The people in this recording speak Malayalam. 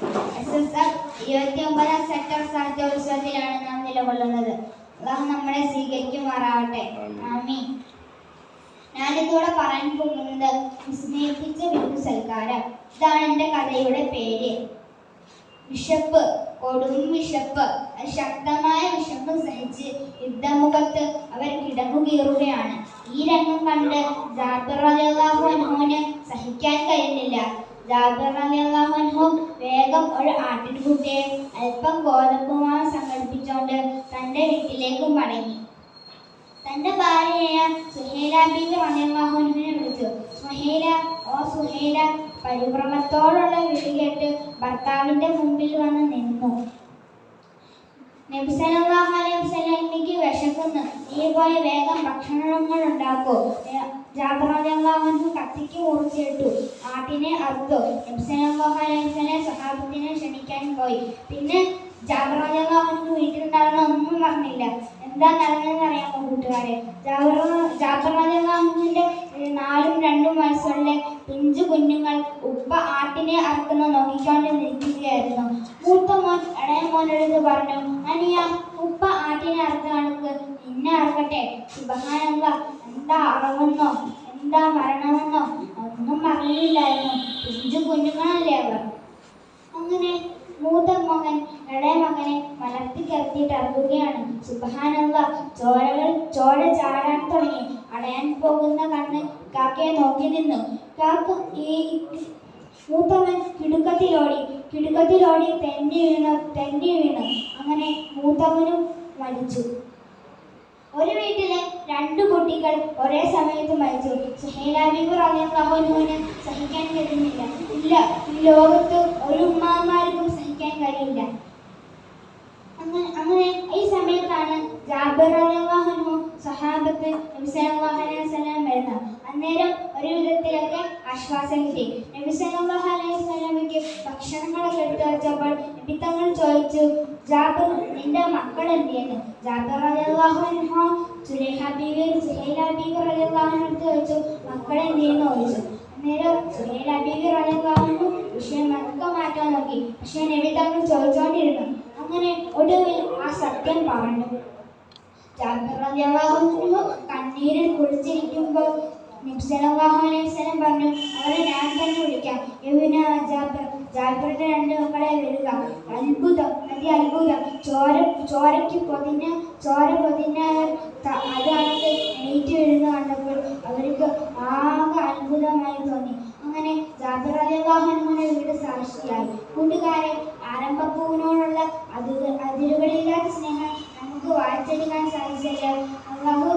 29 സെക്ടർ സാഹിത്യോത്സവത്തിലാണ് നാം നിലകൊള്ളുന്നത്. അള്ളാഹു നമ്മളെ സ്വീകരിക്കുമാറാവട്ടെ. ആമീൻ. ഞാനിതോടെ പറയാൻ പോകുന്നത് വിസ്മയിപ്പിച്ച വിരുന്ന് സൽക്കാരം. ഇതാണ് എൻ്റെ കഥയുടെ പേര്. വിശപ്പ്, കൊടും വിശപ്പ്. ശക്തമായ വിശപ്പ് സഹിച്ച് യുദ്ധമുഖത്ത് അവർ കിടങ്ങുകീറുകയാണ്. ഈ രംഗം കണ്ട് ജാബിർ റളിയല്ലാഹു അൻഹുവിന് സഹിക്കാൻ കഴിയുന്നില്ല. ജാബിർ റളിയല്ലാഹു അൻഹു വേഗം ഒരു ആട്ടിൻകുട്ടിയെ അല്പം ഗോതമ്പുമാവ് സംഘടിപ്പിച്ചുകൊണ്ട് തൻ്റെ വീട്ടിലേക്ക് മടങ്ങി. തൻ്റെ ഭാര്യയായ സുഹൈല ബീവി റളിയല്ലാഹു അൻഹുവിനെ വിളിച്ചു. സുഹൈല, ഓ സുഹൈല. പരിഭ്രമത്തോടുള്ള വിളി കേട്ട് ഭർത്താവിൻ്റെ മുമ്പിൽ വന്ന് നിന്നു. നബി സല്ലല്ലാഹു അലൈഹി വസല്ലം, എനിക്ക് വിശക്കുന്നു, നീ പോയി വേഗം ഭക്ഷണങ്ങൾ ഉണ്ടാക്കൂ. ജാബിർ റളിയല്ലാഹു അൻഹു കത്തിക്ക് മുറിച്ചിട്ടു, ആട്ടിനെ അറുത്തു. നബി സല്ലല്ലാഹു അലൈഹി വസല്ലം സ്വഹാബത്തിനെ ക്ഷണിക്കാൻ പോയി. പിന്നെ ജാബിർ റളിയല്ലാഹു അൻഹു വീട്ടിൽ നടന്ന ഒന്നും പറഞ്ഞില്ല. എന്താ നടന്നതെന്ന് അറിയാമോ കൂട്ടുകാരെ? ജാബിർ റളിയല്ലാഹു അൻഹുവിന്റെ 4ഉം 2ഉം വയസ്സുള്ള പിഞ്ചു കുഞ്ഞുങ്ങൾ ഉപ്പ ആട്ടിനെ അറുക്കുന്ന നോക്കിക്കൊണ്ട് നിൽക്കുകയായിരുന്നു. മൂത്ത മോൻ ഇളയ മോനോട് പറഞ്ഞു, അനിയ, ഉപ്പ ആട്ടിനെ അറുത്ത കണക്ക് നിന്നെ അറുക്കട്ടെ. സുബ്ഹാനല്ലാഹ്, എന്താ അറവെന്നോ എന്താ മരണമെന്നോ ഒന്നും അറിയില്ലായിരുന്നു. പിഞ്ചു കുഞ്ഞുങ്ങളല്ലേ അവർ. അങ്ങനെ മൂത്ത മകൻ ഇളയ മകനെ മലർത്തി കിടത്തിയിട്ട് അറുക്കുകയാണ്. സുബ്ഹാനല്ലാഹ്, ചോര ചാടാൻ തുടങ്ങി. അടയാൻ പോകുന്ന കണ്ണ് കാക്കയെ നോക്കി നിന്നു. കാക്ക മൂത്തവൻ കിടുക്കത്തിലോടി തെന്നി വീണു. അങ്ങനെ മൂത്തവനും മരിച്ചു. ഒരു വീട്ടിലെ 2 കുട്ടികൾ ഒരേ സമയത്ത് മരിച്ചു. സുഹൈല ബീവി റളിയല്ലാഹു അൻഹുവിന് സഹിക്കാൻ കഴിയുന്നില്ല. ഇല്ല, ഈ ലോകത്ത് ഒരു ഉമ്മമാർക്കും സഹിക്കാൻ കഴിയില്ല. അങ്ങനെ ഈ സമയത്താണ് ജാബിർ റളിയല്ലാഹു അൻഹു സഹാബത്ത് നബി സല്ലല്ലാഹു അലൈഹി വസല്ലം വരുന്നത്. അന്നേരം ഒരു വിധത്തിലൊക്കെ ആശ്വാസം കിട്ടി. നബി സല്ലല്ലാഹു അലൈഹി വസല്ലമയ്ക്ക് ഭക്ഷണങ്ങളൊക്കെ എടുത്തു വെച്ചപ്പോൾ നബി തങ്ങൾ ചോദിച്ചു, ജാബിർ, നിന്റെ മക്കൾ എന്തിയെന്ന്? ജാബിർ റളിയല്ലാഹു അൻഹു സുഹൈല ബീവി റളിയല്ലാഹു അൻഹു ചോദിച്ചു, മക്കൾ എന്തിയെന്ന് ചോദിച്ചു. അന്നേരം സുഹൈല ബീവി റളിയല്ലാഹു അൻഹു വിഷയം മാറ്റാൻ നോക്കി. പക്ഷേ നബി തങ്ങൾ ചോദിച്ചുകൊണ്ടിരുന്നു. അങ്ങനെ ഒടുവിൽ ആ സത്യം പറഞ്ഞു. ജാബിർ റളിയല്ലാഹു അൻഹു കണ്ണീരിൽ കുളിച്ചിരിക്കുമ്പോൾ നബി സല്ലല്ലാഹു അലൈഹി വസല്ലം പറഞ്ഞു, അവരെ ഞാൻ തന്നെ വിളിക്കാം. ജാബിറിന്റെ 2 മക്കളെ വരിക. അത്ഭുതം, അത്ഭുതം. ചോര പൊതിഞ്ഞ അതാണത് എണീറ്റ് വീഴുന്ന കണ്ടപ്പോൾ അവർക്ക് ആകെ അത്ഭുതമായി തോന്നി. അങ്ങനെ ജാബിർ റളിയല്ലാഹു അൻഹുവിന്റെ വീട് സാക്ഷിയായി. കൂട്ടുകാരെ, ആരംഭപ്പൂവിനോടുള്ള അതിരുകളില്ലാത്ത സ്നേഹം നമുക്ക് വായിച്ചെടുക്കാൻ സാധിച്ചല്ലോ. അല്ലാഹു